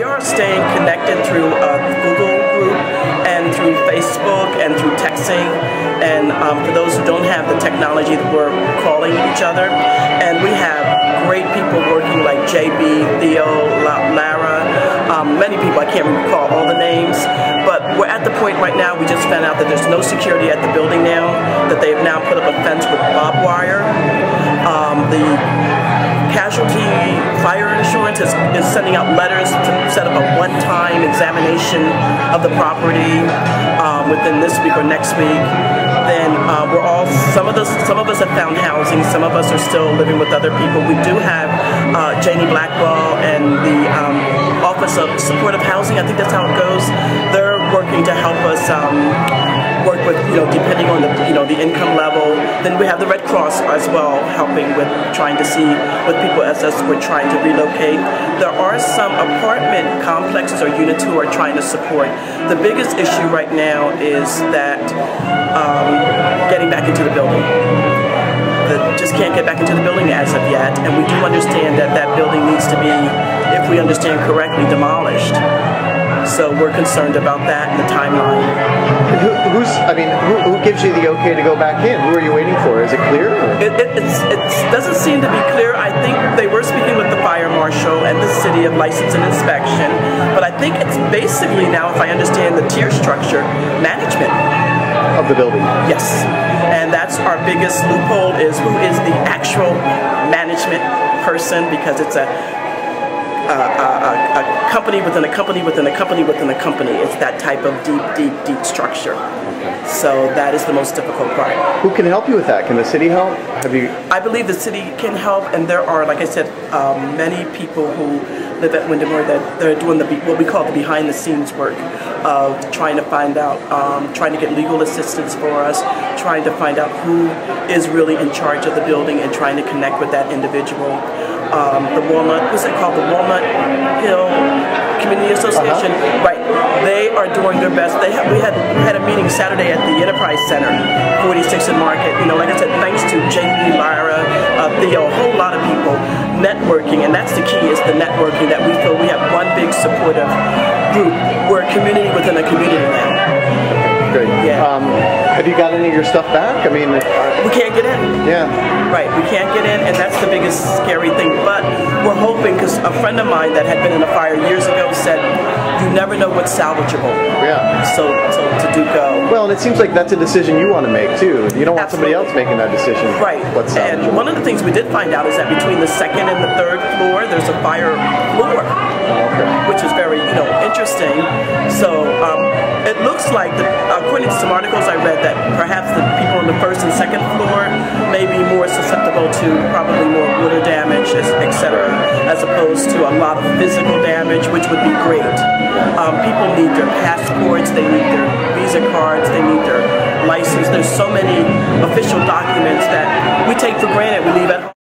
We are staying connected through a Google group and through Facebook and through texting. And for those who don't have the technology, we're calling each other. And we have great people working like JB, Theo, Lara, many people. I can't recall all the names. But we're at the point right now, we just found out that there's no security at the building now, that they've now put up a fence with barbed wire. The casualty fire insurance is sending out letters to set up a one-time examination of the property within this week or next week. Then we're all, some of us have found housing, some of us are still living with other people. We do have Janie Blackwell and the Office of Supportive Housing, I think that's how it goes. They're working to help us work with, depending on the income level. Then we have the Red Cross as well, helping with trying to see with people as we're trying to relocate. There are some apartment complexes or units who are trying to support. The biggest issue right now is that getting back into the building. Just can't get back into the building as of yet, and we do understand that that building needs to be, if we understand correctly, demolished. So we're concerned about that and the timeline. Who gives you the okay to go back in? Who are you waiting for? Is it clear? It doesn't seem to be clear. I think they were speaking with the fire marshal and the city of license and inspection, but I think it's basically now, if I understand the tier structure, management of the building. Yes, and that's our biggest loophole, is who is the actual management person, because it's a company within a company within a company within a company. It's that type of deep structure. Okay. So that is the most difficult part. Who can help you with that? Can the city help? I believe the city can help, and there are, like I said, many people who live at Windermere that they're doing what we call the behind-the-scenes work of trying to find out, trying to get legal assistance for us, trying to find out who is really in charge of the building, and trying to connect with that individual. The Walnut, what's it called? The Walnut Hill Community Association, right? They are doing their best. We had a meeting Saturday at the Enterprise Center, 46th and Market. Like I said, thanks to Jamie, Lyra, Theo, a whole lot of people networking, and that's the key, is the networking, that we feel we have one big supportive group. We're a community within a community now. Great. Yeah. Have you got any of your stuff back? We can't get in. Yeah. Right, we can't get in, and that's the biggest scary thing. But we're hoping, because a friend of mine that had been in a fire years ago said, you never know what's salvageable. Yeah. So to do go. Well, and it seems like that's a decision you want to make too. You don't want somebody else making that decision. Right. What's salvageable. And one of the things we did find out is that between the second and the third floor, there's a fire floor. Okay. Which is very, interesting. So it looks like, according to some articles I read, that perhaps the people on the first and second floor may be more susceptible to probably more water damage, etc., as opposed to a lot of physical damage, which would be great. People need their passports, they need their Visa cards, they need their license. There's so many official documents that we take for granted, we leave at home.